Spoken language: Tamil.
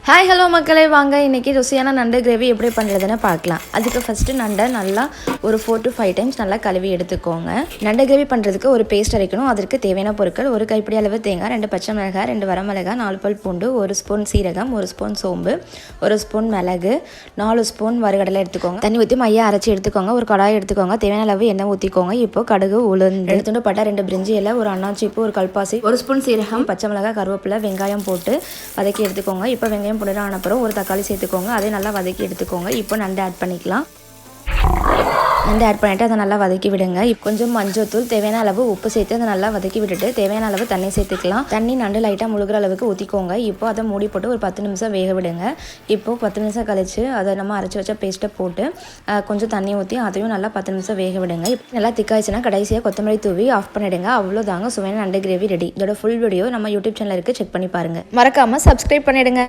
ஹாய் ஹலோ மக்களே, வாங்க இன்றைக்கி ருசியான நண்டு கிரேவி எப்படி பண்ணுறதுன்னு பார்க்கலாம். அதுக்கு ஃபஸ்ட்டு நண்டை நல்லா ஒரு 4 to 5 டைம்ஸ் நல்லா கழுவி எடுத்துக்கோங்க. நண்டு கிரேவி பண்ணுறதுக்கு ஒரு பேஸ்ட் அரைக்கணும். அதற்கு தேவையான பொருட்கள்: ஒரு கைப்பிடி அளவு தேங்காய், 2 பச்சை மிளகாய், 2 வரமிளகாய், 4 பல் பூண்டு, 1 ஸ்பூன் சீரகம், 1 ஸ்பூன் சோம்பு, 1 ஸ்பூன் மிளகு, 4 ஸ்பூன் வறுகடலை எடுத்துக்கோங்க. தண்ணி ஊற்றி மையா அரைச்சி எடுத்துக்கோங்க. ஒரு கடாய் எடுத்துக்கோங்க. தேவையான அளவு எண்ணெய் ஊற்றிக்கோங்க. இப்போ கடுகு, உளுந்து, 2 துண்டு பட்டை, 2 பிரிஞ்சி இலை, ஒரு அன்னாச்சி பூ, ஒரு கல்பாசி, 1 ஸ்பூன் சீரகம், பச்சை மிளகாய், கருவேப்பிலை, வெங்காயம் போட்டு வதக்கி எடுத்துக்கோங்க. இப்போ வெங்காயம் புடரான அப்புறம் ஒரு தக்காளி சேர்த்துக்கோங்க. அதை நல்லா வதக்கி எடுத்துக்கோங்க. இப்போ நண்டு ஆட் பண்ணிக்கலாம். நண்டு ஆட் பண்ணிவிட்டு அதை நல்லா வதக்கி விடுங்க. இப்போ கொஞ்சம் மஞ்சள்தூள், தேவையான அளவு உப்பு சேர்த்து அதை நல்லா வதக்கி விட்டுட்டு தேவையான அளவு தண்ணி சேர்த்துக்கலாம். தண்ணி நண்டு லைட்டாக முழுகிற அளவுக்கு ஊற்றிக்கோங்க. இப்போ அதை மூடி போட்டு ஒரு 10 நிமிஷம் வேக விடுங்க. இப்போது 10 நிமிஷம் கழித்து அதை நம்ம அரைச்சி வச்ச பேஸ்ட்டை போட்டு கொஞ்சம் தண்ணி ஊற்றி அதையும் நல்லா 10 நிமிஷம் வேக விடுங்க. இப்போ நல்லா திக்காயிடுச்சுன்னா கடைசியாக கொத்தமல்லி தூவி ஆஃப் பண்ணிவிடுங்க. அவ்வளோதாங்க, சுவையான நண்டு கிரேவி ரெடி. இதோட ஃபுல் வீடியோ நம்ம யூடியூப் சேனல் இருக்குது, செக் பண்ணி பாருங்கள். மறக்காமல் சப்ஸ்கிரைப் பண்ணிவிடுங்க.